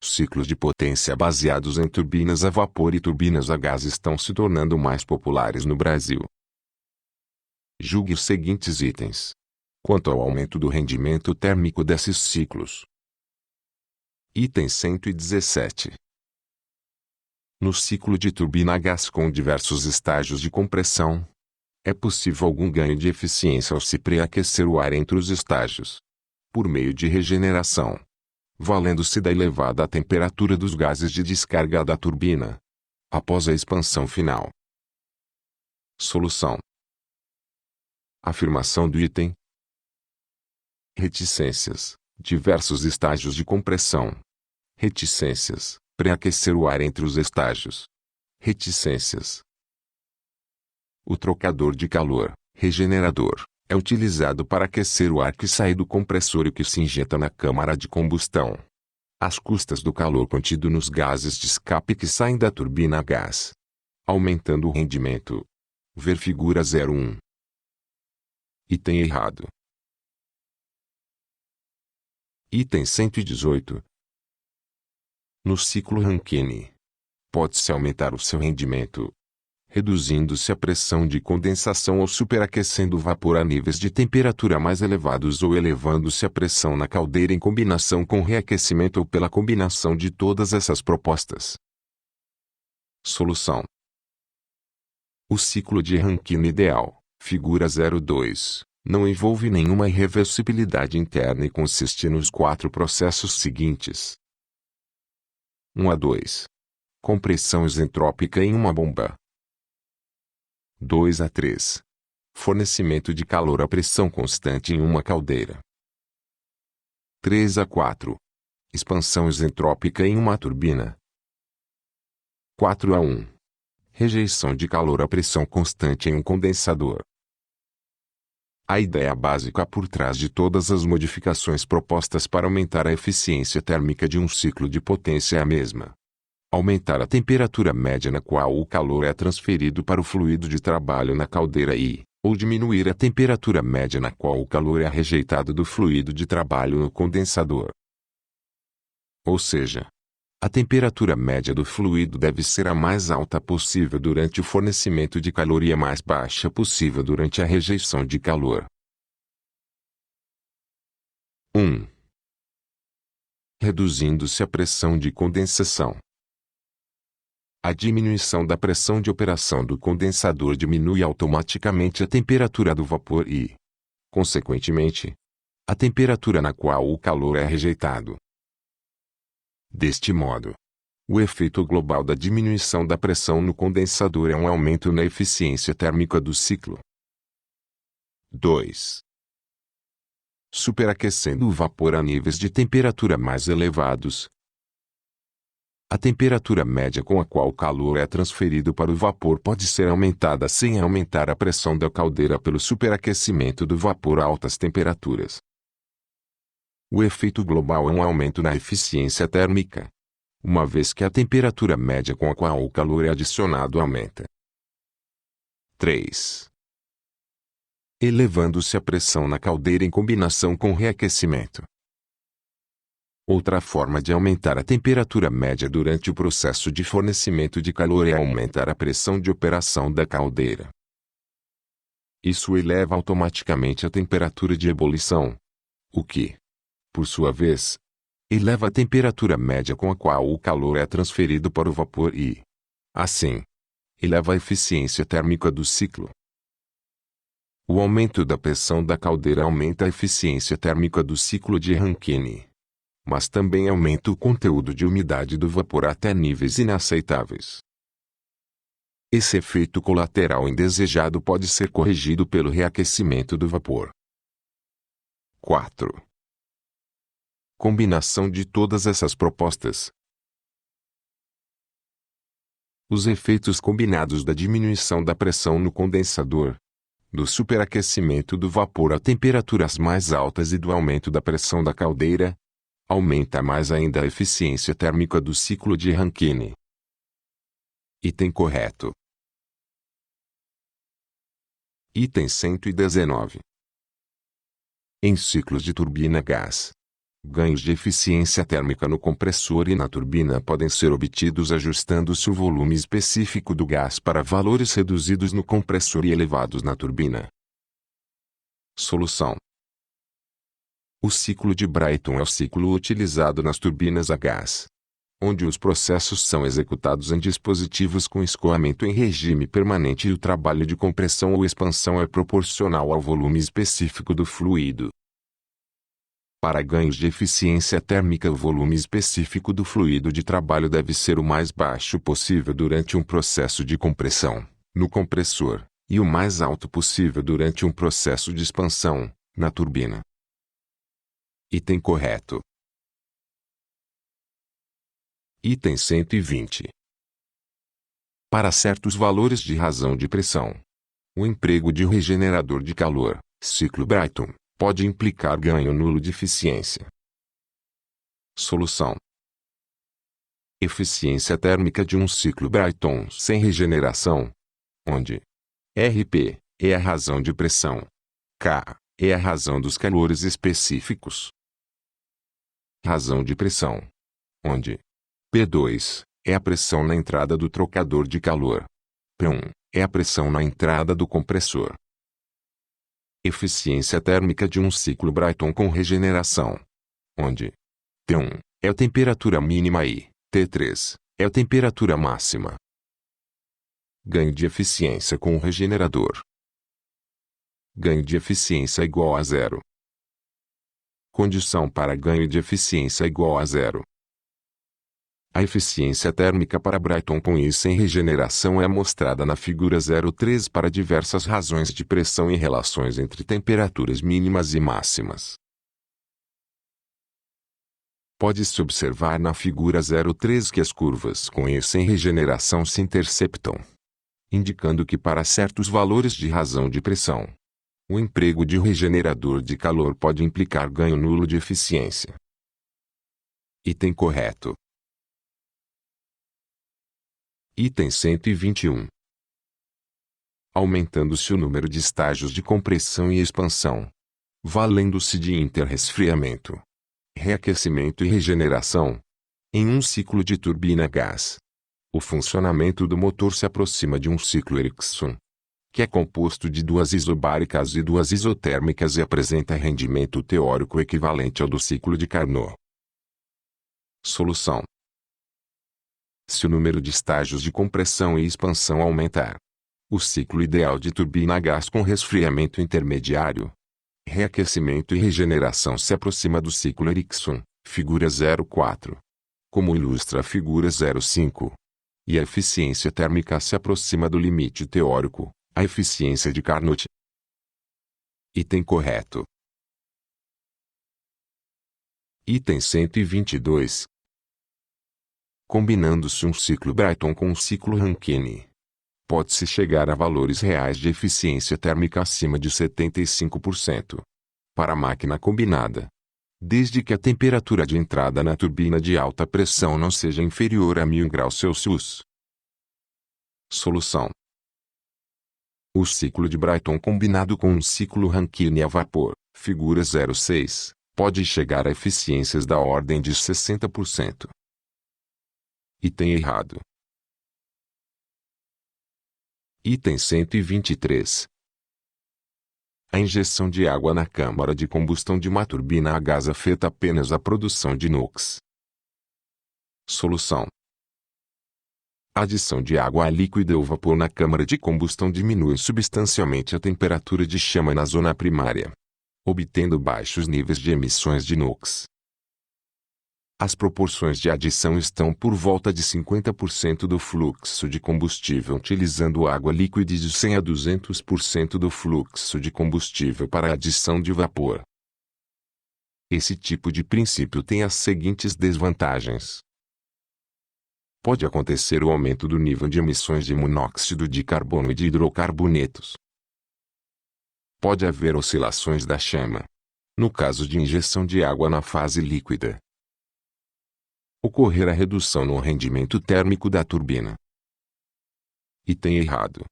Ciclos de potência baseados em turbinas a vapor e turbinas a gás estão se tornando mais populares no Brasil. Julgue os seguintes itens. Quanto ao aumento do rendimento térmico desses ciclos. Item 117. No ciclo de turbina a gás com diversos estágios de compressão, é possível algum ganho de eficiência ao se pré-aquecer o ar entre os estágios, por meio de regeneração, valendo-se da elevada temperatura dos gases de descarga da turbina, após a expansão final. Solução. Afirmação do item. Reticências. Diversos estágios de compressão. Reticências. Pré-aquecer o ar entre os estágios. Reticências. O trocador de calor, regenerador, é utilizado para aquecer o ar que sai do compressor e que se injeta na câmara de combustão, às custas do calor contido nos gases de escape que saem da turbina a gás, aumentando o rendimento. Ver figura 01. Item errado. Item 118. No ciclo Rankine, pode-se aumentar o seu rendimento, reduzindo-se a pressão de condensação ou superaquecendo o vapor a níveis de temperatura mais elevados ou elevando-se a pressão na caldeira em combinação com reaquecimento ou pela combinação de todas essas propostas. Solução. O ciclo de Rankine ideal, figura 02, não envolve nenhuma irreversibilidade interna e consiste nos 4 processos seguintes. 1 a 2. Compressão isentrópica em uma bomba. 2 a 3. Fornecimento de calor a pressão constante em uma caldeira. 3 a 4. Expansão isentrópica em uma turbina. 4 a 1. Rejeição de calor a pressão constante em um condensador. A ideia básica por trás de todas as modificações propostas para aumentar a eficiência térmica de um ciclo de potência é a mesma. Aumentar a temperatura média na qual o calor é transferido para o fluido de trabalho na caldeira ou diminuir a temperatura média na qual o calor é rejeitado do fluido de trabalho no condensador. Ou seja, a temperatura média do fluido deve ser a mais alta possível durante o fornecimento de calor e a mais baixa possível durante a rejeição de calor. 1. Reduzindo-se a pressão de condensação. A diminuição da pressão de operação do condensador diminui automaticamente a temperatura do vapor e, consequentemente, a temperatura na qual o calor é rejeitado. Deste modo, o efeito global da diminuição da pressão no condensador é um aumento na eficiência térmica do ciclo. 2. Superaquecendo o vapor a níveis de temperatura mais elevados. A temperatura média com a qual o calor é transferido para o vapor pode ser aumentada sem aumentar a pressão da caldeira pelo superaquecimento do vapor a altas temperaturas. O efeito global é um aumento na eficiência térmica, uma vez que a temperatura média com a qual o calor é adicionado aumenta. 3. Elevando-se a pressão na caldeira em combinação com reaquecimento. Outra forma de aumentar a temperatura média durante o processo de fornecimento de calor é aumentar a pressão de operação da caldeira. Isso eleva automaticamente a temperatura de ebulição, o que, por sua vez, eleva a temperatura média com a qual o calor é transferido para o vapor e, assim, eleva a eficiência térmica do ciclo. O aumento da pressão da caldeira aumenta a eficiência térmica do ciclo de Rankine, mas também aumenta o conteúdo de umidade do vapor até níveis inaceitáveis. Esse efeito colateral indesejado pode ser corrigido pelo reaquecimento do vapor. 4. Combinação de todas essas propostas. Os efeitos combinados da diminuição da pressão no condensador, do superaquecimento do vapor a temperaturas mais altas e do aumento da pressão da caldeira, aumenta mais ainda a eficiência térmica do ciclo de Rankine. Item correto. Item 119. Em ciclos de turbina a gás, Ganhos de eficiência térmica no compressor e na turbina podem ser obtidos ajustando-se o volume específico do gás para valores reduzidos no compressor e elevados na turbina. Solução: o ciclo de Brayton é o ciclo utilizado nas turbinas a gás, onde os processos são executados em dispositivos com escoamento em regime permanente e o trabalho de compressão ou expansão é proporcional ao volume específico do fluido. Para ganhos de eficiência térmica, o volume específico do fluido de trabalho deve ser o mais baixo possível durante um processo de compressão, no compressor, e o mais alto possível durante um processo de expansão, na turbina. Item correto. Item 120. Para certos valores de razão de pressão, o emprego de regenerador de calor, ciclo Brayton, pode implicar ganho nulo de eficiência. Solução: eficiência térmica de um ciclo Brayton sem regeneração, onde Rp é a razão de pressão, K é a razão dos calores específicos. Razão de pressão, onde P2 é a pressão na entrada do trocador de calor, P1 é a pressão na entrada do compressor. Eficiência térmica de um ciclo Brayton com regeneração, onde T1 é a temperatura mínima e T3 é a temperatura máxima. Ganho de eficiência com o regenerador. Ganho de eficiência igual a zero. Condição para ganho de eficiência igual a zero. A eficiência térmica para Brayton com e sem regeneração é mostrada na figura 03 para diversas razões de pressão e relações entre temperaturas mínimas e máximas. Pode-se observar na figura 03 que as curvas com e sem regeneração se interceptam, indicando que para certos valores de razão de pressão, o emprego de regenerador de calor pode implicar ganho nulo de eficiência. Item correto. Item 121. Aumentando-se o número de estágios de compressão e expansão, valendo-se de interresfriamento, reaquecimento e regeneração, em um ciclo de turbina a gás, o funcionamento do motor se aproxima de um ciclo Ericsson, que é composto de duas isobáricas e duas isotérmicas e apresenta rendimento teórico equivalente ao do ciclo de Carnot. Solução: se o número de estágios de compressão e expansão aumentar, o ciclo ideal de turbina a gás com resfriamento intermediário, reaquecimento e regeneração se aproxima do ciclo Ericsson, figura 04, como ilustra a figura 05, e a eficiência térmica se aproxima do limite teórico, a eficiência de Carnot. Item correto. Item 122. Combinando-se um ciclo Brayton com um ciclo Rankine, pode-se chegar a valores reais de eficiência térmica acima de 75%. Para a máquina combinada, desde que a temperatura de entrada na turbina de alta pressão não seja inferior a 1000 graus Celsius. Solução: o ciclo de Brayton combinado com um ciclo Rankine a vapor, figura 06, pode chegar a eficiências da ordem de 60%. Item errado. Item 123. A injeção de água na câmara de combustão de uma turbina a gás afeta apenas a produção de NOx. Solução: a adição de água a líquido ou vapor na câmara de combustão diminui substancialmente a temperatura de chama na zona primária, obtendo baixos níveis de emissões de NOx. As proporções de adição estão por volta de 50% do fluxo de combustível utilizando água líquida e de 100 a 200% do fluxo de combustível para a adição de vapor. Esse tipo de princípio tem as seguintes desvantagens. Pode acontecer o aumento do nível de emissões de monóxido de carbono e de hidrocarbonetos. Pode haver oscilações da chama, no caso de injeção de água na fase líquida. Ocorrer a redução no rendimento térmico da turbina. Item errado.